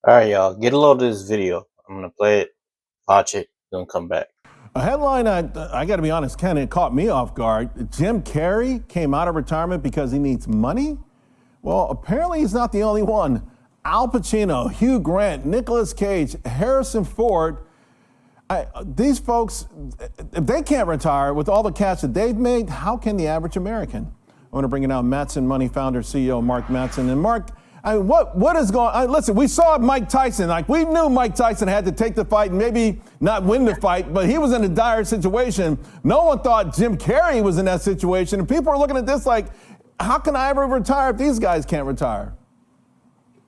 All right, y'all, get a load of this video. I'm gonna play it, watch it, then come back. A headline, I got to be honest, Ken, it caught me off guard. Jim Carrey came out of retirement because he needs money? Well, apparently he's not the only one. Al Pacino, Hugh Grant, Nicolas Cage, Harrison Ford, these folks, if they can't retire with all the cash that they've made, how can the average American? I want to bring in now Matson Money founder, CEO Mark Matson. And Mark, what is going on? Listen, we saw Mike Tyson. Like, we knew Mike Tyson had to take the fight and maybe not win the fight, but he was in a dire situation. No one thought Jim Carrey was in that situation. And people are looking at this like, how can I ever retire if these guys can't retire?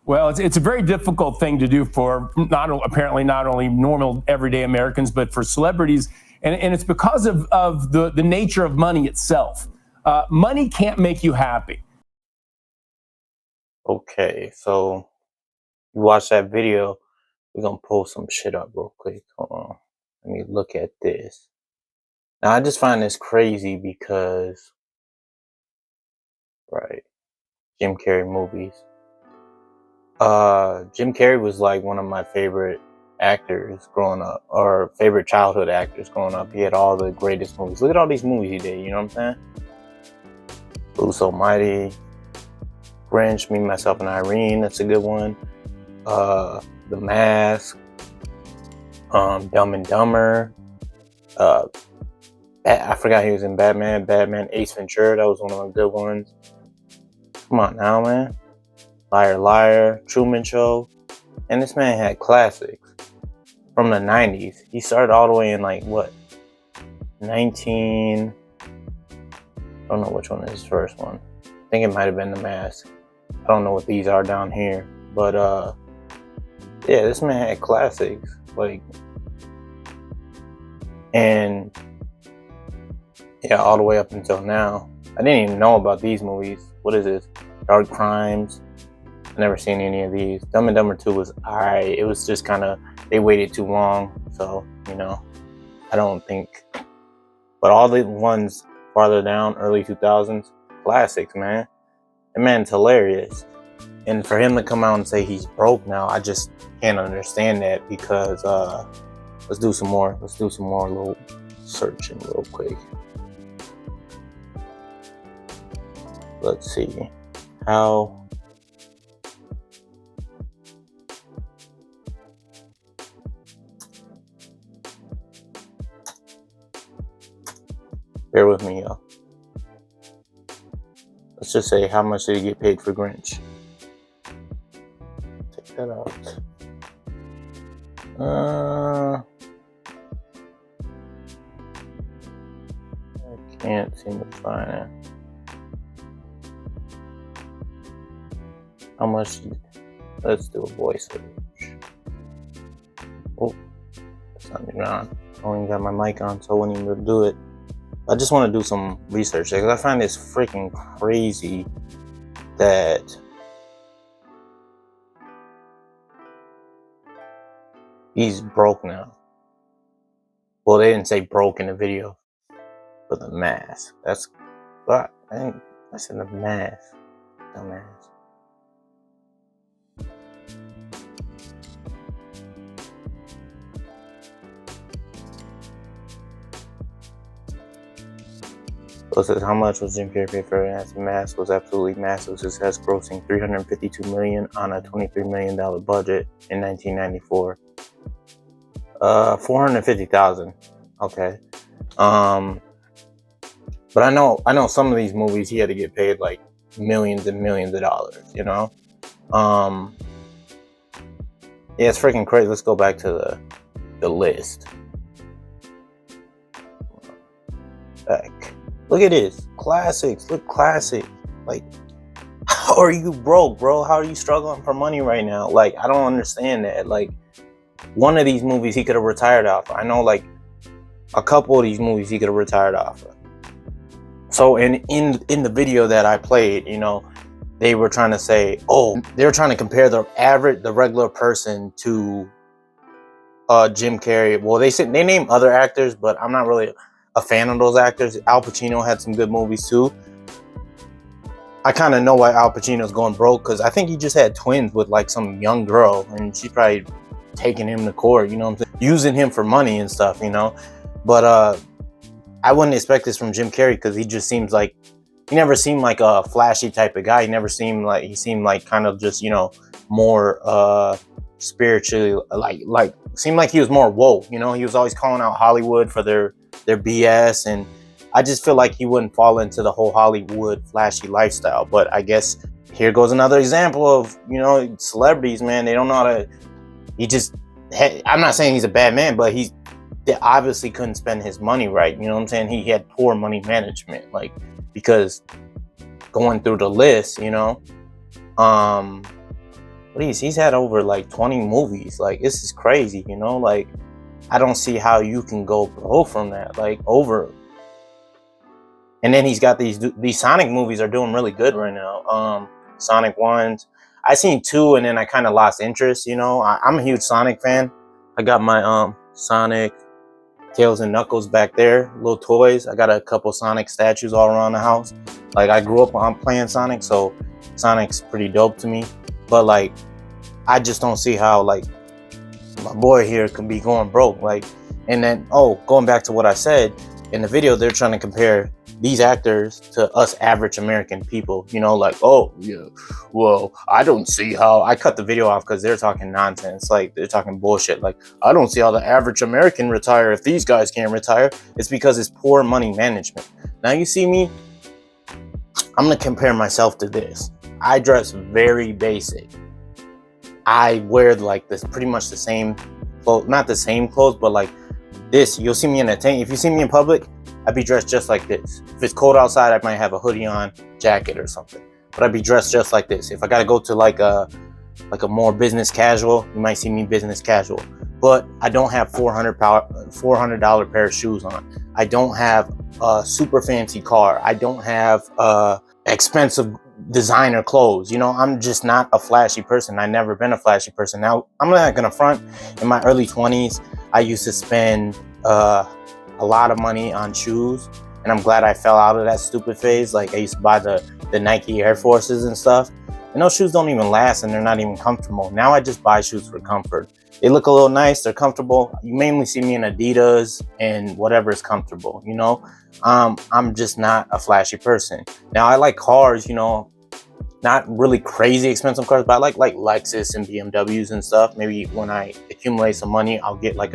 Well, it's a very difficult thing to do for not only normal everyday Americans, but for celebrities. And it's because of the nature of money itself. Money can't make you happy. Okay, so you watch that video. We're gonna pull some shit up real quick. Hold on. Let me look at this. Now, I just find this crazy because, right, Jim Carrey movies. Jim Carrey was like one of my favorite actors growing up, or favorite childhood actors growing up. He had all the greatest movies. Look at all these movies he did, you know what I'm saying? Bruce Almighty, Grinch, Me, Myself, and Irene, that's a good one. The Mask, Dumb and Dumber. I forgot he was in Batman, Ace Ventura, that was one of the good ones. Come on now, man. Liar, Liar, Truman Show. And this man had classics from the 90s. He started all the way in like, what? I don't know which one is his first one. I think it might have been The Mask. I don't know what these are down here. But, yeah, this man had classics. Like, and, yeah, all the way up until now. I didn't even know about these movies. What is this? Dark Crimes. I've never seen any of these. Dumb and Dumber 2 was alright. It was just kind of, they waited too long. So, you know, I don't think. But all the ones farther down, early 2000s, classics, man. That man's hilarious. And for him to come out and say he's broke now, I just can't understand that because, let's do some more little searching real quick. Let's see. How... Bear with me, y'all. Let's just say, how much did he get paid for Grinch? Take that out. I can't seem to find it. How much? Let's do a voice search. Oh, it's not even on. I don't even got my mic on, so I wouldn't even be able to do it. I just want to do some research because I find this freaking crazy that he's broke now. Well, they didn't say broke in the video, but The Mask. That's what I said. The Mask. Dumbass. So it says, how much was Jim Carrey paid for it? The Mask was absolutely massive success, grossing $352 million on a $23 million budget in 1994. $450,000. Okay. But I know some of these movies he had to get paid like millions and millions of dollars, you know? Yeah, it's freaking crazy. Let's go back to the list. Back. Look at this. Classics. Look, classic. Like, how are you broke, bro? How are you struggling for money right now? Like, I don't understand that. Like, one of these movies he could have retired off. I know, like, a couple of these movies he could have retired off of. So, in the video that I played, you know, they were trying to say, oh, they were trying to compare the regular person to Jim Carrey. Well, they name other actors, but I'm not really a fan of those actors. Al Pacino had some good movies too. I kind of know why Al Pacino's going broke, because I think he just had twins with like some young girl, and she probably taking him to court, you know what I'm saying? Using him for money and stuff, you know? But I wouldn't expect this from Jim Carrey, because he just seems like, he never seemed like a flashy type of guy. He seemed like kind of just, you know, more spiritually, like seemed like he was more woke, you know? He was always calling out Hollywood for their BS, and I just feel like he wouldn't fall into the whole Hollywood flashy lifestyle. But I guess here goes another example of, you know, celebrities, man. They don't know how to, I'm not saying he's a bad man, but they obviously couldn't spend his money right. You know what I'm saying? He had poor money management, like, because going through the list, you know, he's had over like 20 movies. Like, this is crazy, you know? Like, I don't see how you can go broke from that, like, over. And then he's got these Sonic movies are doing really good right now. Sonic ones, I seen 2, and then I kind of lost interest. You know, I'm a huge Sonic fan. I got my Sonic Tails and Knuckles back there, little toys. I got a couple Sonic statues all around the house. Like, I grew up on playing Sonic, so Sonic's pretty dope to me. But like, I just don't see how, like, my boy here could be going broke. Like, and then, going back to what I said in the video, they're trying to compare these actors to us average American people, you know, like, oh yeah, well, I don't see how. I cut the video off because they're talking nonsense, like, they're talking bullshit. Like, I don't see how the average American retire if these guys can't retire. It's because it's poor money management. Now you see me, I'm gonna compare myself to this. I dress very basic. I wear like this, pretty much the same clothes, not the same clothes, but like this. You'll see me in a tank. If you see me in public, I'd be dressed just like this. If it's cold outside, I might have a hoodie on, jacket or something. But I'd be dressed just like this. If I gotta go to like a more business casual, you might see me business casual. But I don't have $400 pair of shoes on. I don't have a super fancy car. I don't have expensive designer clothes. You know, I'm just not a flashy person. I've never been a flashy person. Now, I'm not gonna front. In my early 20s, I used to spend a lot of money on shoes, and I'm glad I fell out of that stupid phase. Like, I used to buy the Nike Air Forces and stuff, and those shoes don't even last, and they're not even comfortable. Now I just buy shoes for comfort. They look a little nice, they're comfortable. You mainly see me in Adidas and whatever is comfortable, you know. I'm just not a flashy person. Now, I like cars, you know, not really crazy expensive cars, but I like Lexus and BMWs and stuff. Maybe when I accumulate some money, I'll get like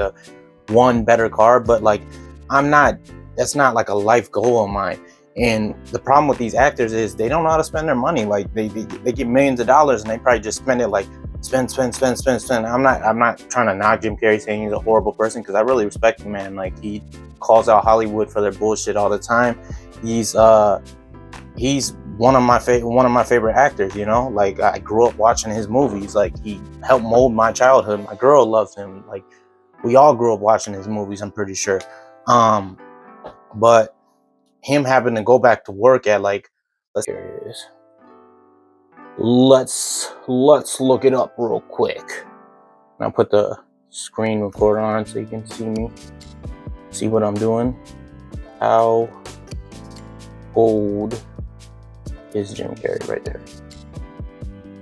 one better car, but like, that's not like a life goal of mine. And the problem with these actors is they don't know how to spend their money. Like, they get millions of dollars, and they probably just spend it, like, spend. I'm not trying to knock Jim Carrey, saying he's a horrible person, because I really respect the man. Like, he calls out Hollywood for their bullshit all the time. He's one of my favorite actors, you know. Like, I grew up watching his movies. Like, he helped mold my childhood. My girl loves him. Like, we all grew up watching his movies, I'm pretty sure. But him having to go back to work at, like, here it is. Let's look it up real quick. And I'll put the screen recorder on so you can see me, see what I'm doing. How old is Jim Carrey? Right there.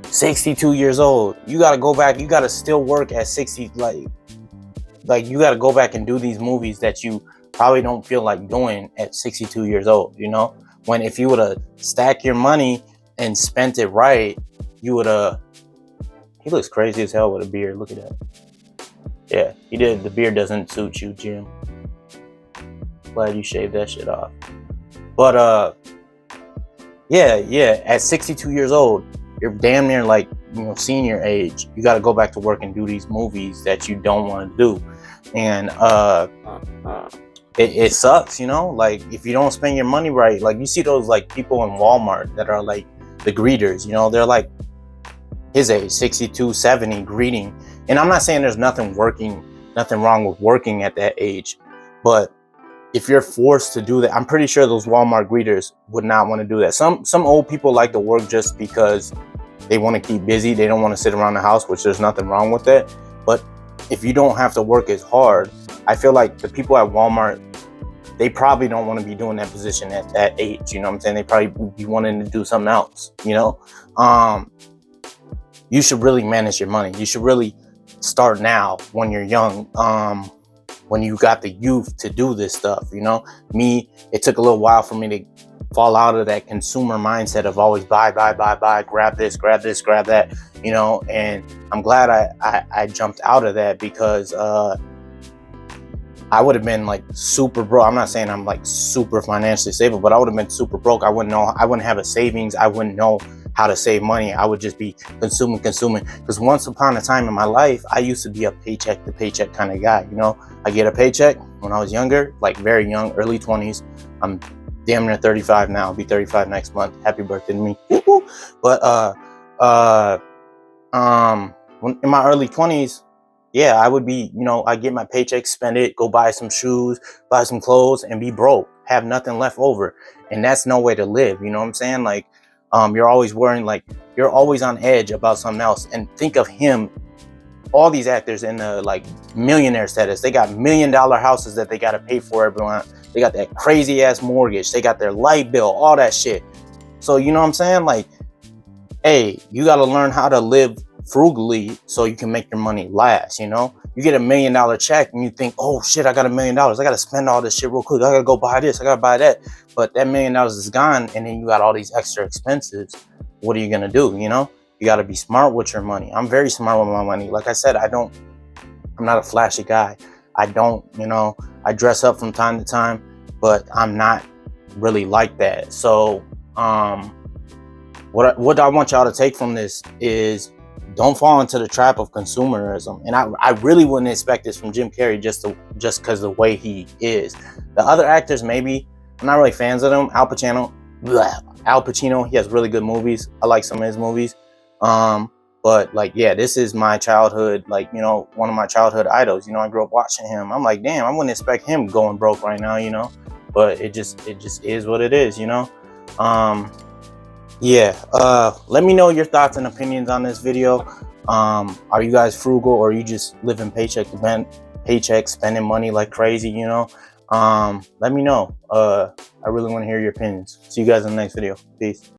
62 years old. You gotta go back. You gotta still work at 60. Like, you gotta go back and do these movies that you probably don't feel like doing at 62 years old, you know? When if you would have stacked your money and spent it right, you would have. He looks crazy as hell with a beard. Look at that. Yeah, he did. The beard doesn't suit you, Jim. Glad you shaved that shit off. But yeah. At 62 years old, you're damn near like, you know, senior age. You got to go back to work and do these movies that you don't want to do, and it sucks, you know. Like, if you don't spend your money right, like, you see those like people in Walmart that are like the greeters, you know, they're like his age, 62, 70, greeting. And I'm not saying there's nothing wrong with working at that age, but if you're forced to do that, I'm pretty sure those Walmart greeters would not want to do that. Some old people like to work just because they want to keep busy. They don't want to sit around the house, which there's nothing wrong with that. But if you don't have to work as hard, I feel like the people at Walmart they probably don't want to be doing that position at that age. You know what I'm saying? They probably be wanting to do something else, you know? You should really manage your money. You should really start now when you're young, when you got the youth to do this stuff, you know? Me, it took a little while for me to fall out of that consumer mindset of always buy, grab this, grab that, you know? And I'm glad I jumped out of that, because I would have been like super broke. I'm not saying I'm like super financially stable, but I would have been super broke. I wouldn't have a savings. I wouldn't know how to save money. I would just be consuming. Because once upon a time in my life, I used to be a paycheck to paycheck kind of guy. You know, I get a paycheck when I was younger, like very young, early 20s. I'm damn near 35 now. I'll be 35 next month. Happy birthday to me. Woo-hoo. But in my early 20s, yeah, I would be, you know, I get my paycheck, spend it, go buy some shoes, buy some clothes, and be broke, have nothing left over. And that's no way to live. You know what I'm saying? Like, you're always worrying, like, you're always on edge about something else. And think of him, all these actors in the like millionaire status, they got $1 million houses that they got to pay for everyone. They got that crazy ass mortgage. They got their light bill, all that shit. So, you know what I'm saying? Like, hey, you got to learn how to live frugally so you can make your money last. You know, you get $1 million check and you think, oh shit, I got $1 million. I got to spend all this shit real quick. I got to go buy this. I got to buy that. But that $1 million is gone. And then you got all these extra expenses. What are you going to do? You know, you got to be smart with your money. I'm very smart with my money. Like I said, I'm not a flashy guy. I don't, you know, I dress up from time to time, but I'm not really like that. So, what I want y'all to take from this is, don't fall into the trap of consumerism. And I really wouldn't expect this from Jim Carrey, just because the way he is. The other actors, maybe, I'm not really fans of them. Al Pacino, he has really good movies. I like some of his movies. But like, yeah, this is my childhood, like, you know, one of my childhood idols. You know, I grew up watching him. I'm like, damn, I wouldn't expect him going broke right now, you know. But it just is what it is, you know. Yeah, let me know your thoughts and opinions on this video. Are you guys frugal, or are you just living paycheck to paycheck, spending money like crazy, you know? Let me know. I really want to hear your opinions. See you guys in the next video. Peace.